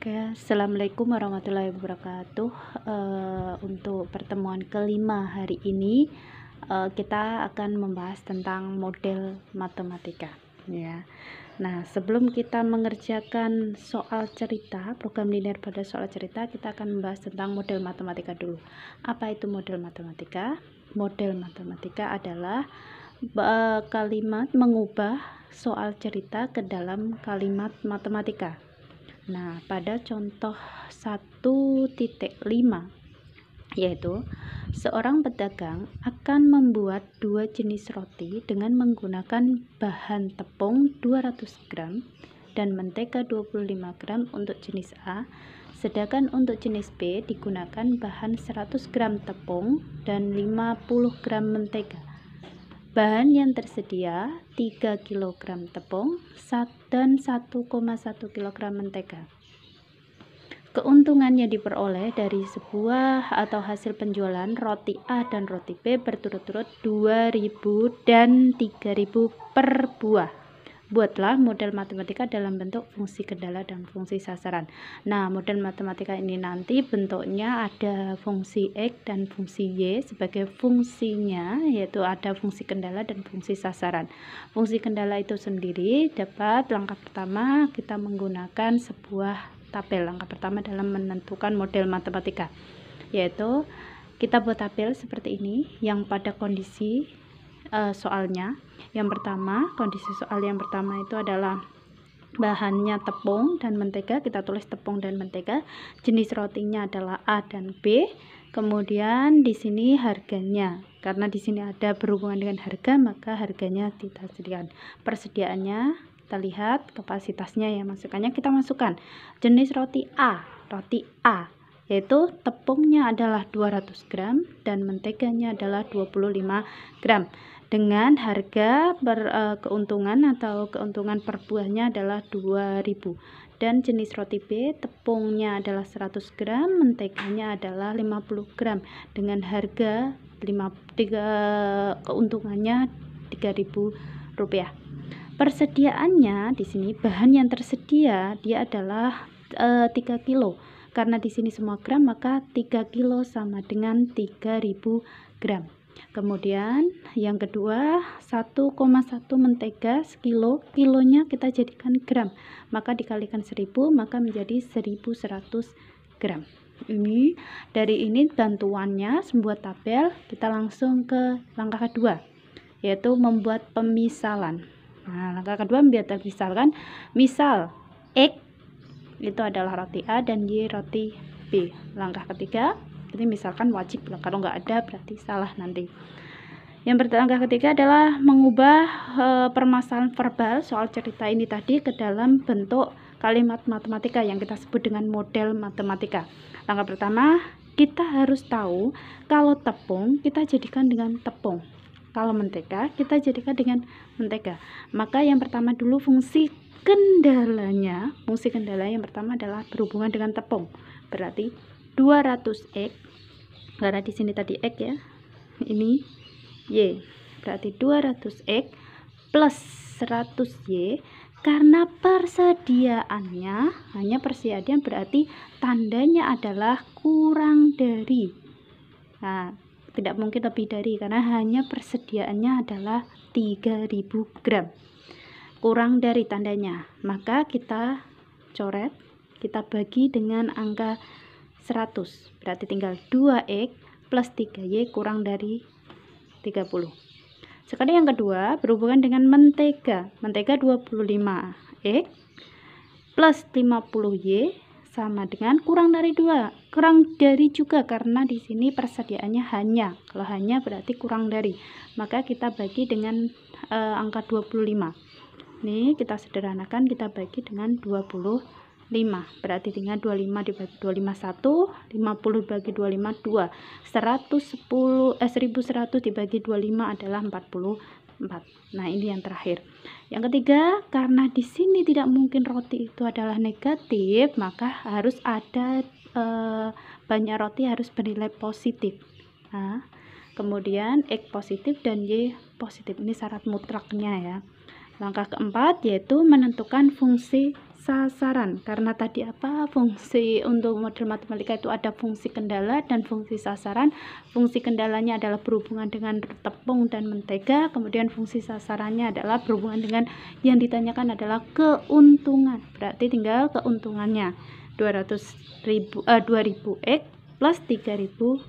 Oke, assalamualaikum warahmatullahi wabarakatuh. Untuk pertemuan kelima hari ini, kita akan membahas tentang model matematika, ya. Nah, sebelum kita mengerjakan soal cerita, program linear pada soal cerita, kita akan membahas tentang model matematika dulu. Apa itu model matematika? Model matematika adalah kalimat mengubah soal cerita ke dalam kalimat matematika. Nah, pada contoh 1.5 yaitu seorang pedagang akan membuat 2 jenis roti dengan menggunakan bahan tepung 200 gram dan mentega 25 gram untuk jenis A, sedangkan untuk jenis B digunakan bahan 100 gram tepung dan 50 gram mentega. Bahan yang tersedia 3 kg tepung dan 1,1 kg mentega. Keuntungan yang diperoleh dari sebuah atau hasil penjualan roti A dan roti B berturut-turut 2.000 dan 3.000 per buah. Buatlah model matematika dalam bentuk fungsi kendala dan fungsi sasaran. Nah, model matematika ini nanti bentuknya ada fungsi X dan fungsi Y sebagai fungsinya, yaitu ada fungsi kendala dan fungsi sasaran. Fungsi kendala itu sendiri dapat, langkah pertama kita menggunakan sebuah tabel. Langkah pertama dalam menentukan model matematika, yaitu kita buat tabel seperti ini yang pada kondisi soalnya. Yang pertama, kondisi soal yang pertama itu adalah bahannya tepung dan mentega. Kita tulis tepung dan mentega. Jenis rotinya adalah A dan B. Kemudian di sini harganya, karena di sini ada berhubungan dengan harga, maka harganya kita sediakan. Persediaannya kita lihat, kapasitasnya ya, masukannya kita masukkan. Jenis roti A, yaitu tepungnya adalah 200 gram dan menteganya adalah 25 gram. Dengan harga keuntungan atau keuntungan per buahnya adalah 2.000. Dan jenis roti B, tepungnya adalah 100 gram, menteganya adalah 50 gram. Dengan harga keuntungannya 3.000 rupiah. Persediaannya di sini, bahan yang tersedia dia adalah 3 kilo. Karena di sini semua gram, maka 3 kilo sama dengan 3.000 gram. Kemudian yang kedua, 1,1 mentega sekilo, kilonya kita jadikan gram, maka dikalikan 1000, maka menjadi 1100 gram. Ini dari ini bantuannya membuat tabel. Kita langsung ke langkah kedua, yaitu membuat pemisalan. Nah, langkah kedua membuat pemisalan. Misal X itu adalah roti A dan Y roti B. Langkah ketiga, jadi misalkan wajib, kalau nggak ada berarti salah nanti. Yang langkah ketiga adalah mengubah permasalahan verbal soal cerita ini tadi ke dalam bentuk kalimat matematika yang kita sebut dengan model matematika. Langkah pertama, kita harus tahu kalau tepung kita jadikan dengan tepung, kalau mentega kita jadikan dengan mentega. Maka yang pertama dulu fungsi kendalanya, fungsi kendala yang pertama adalah berhubungan dengan tepung. Berarti 200x, karena di sini tadi x ya, ini y, berarti 200x plus 100y. Karena persediaannya hanya persediaan, berarti tandanya adalah kurang dari. Nah, tidak mungkin lebih dari, karena hanya persediaannya adalah 3.000 gram. Kurang dari tandanya, maka kita coret, kita bagi dengan angka 100, berarti tinggal 2x plus 3y kurang dari 30. Sekarang yang kedua berhubungan dengan mentega. Mentega 25x plus 50y sama dengan kurang dari 2. Kurang dari juga karena di sini persediaannya hanya. Kalau hanya berarti kurang dari. Maka kita bagi dengan angka 25. Ini kita sederhanakan, kita bagi dengan 25. Berarti tinggal 25 dibagi 25 1, 50 dibagi 25 2. 1100 dibagi 25 adalah 44. Nah, ini yang terakhir. Yang ketiga, karena di sini tidak mungkin roti itu adalah negatif, maka harus ada banyak roti harus bernilai positif. Nah, kemudian X positif dan Y positif. Ini syarat mutlaknya ya. Langkah keempat yaitu menentukan fungsi sasaran. Karena tadi apa, fungsi untuk model matematika itu ada fungsi kendala dan fungsi sasaran. Fungsi kendalanya adalah berhubungan dengan tepung dan mentega, kemudian fungsi sasarannya adalah berhubungan dengan yang ditanyakan adalah keuntungan. Berarti tinggal keuntungannya 2000 X plus 3000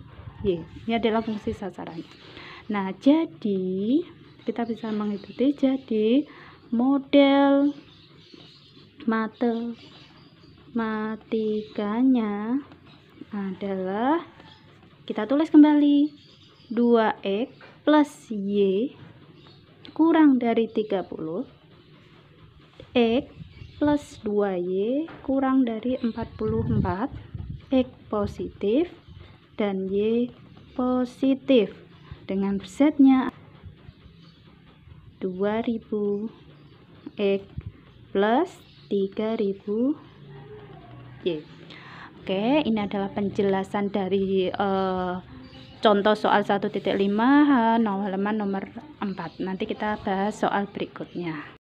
Y. Ini adalah fungsi sasarannya. Nah, jadi kita bisa mengikuti. Jadi model matematikanya adalah, kita tulis kembali, 2x plus y kurang dari 30, x plus 2y kurang dari 44, x positif dan y positif, dengan setnya 2000 x plus 3000 y. Oke, ini adalah penjelasan dari contoh soal 1.5 halaman nomor 4. Nanti kita bahas soal berikutnya.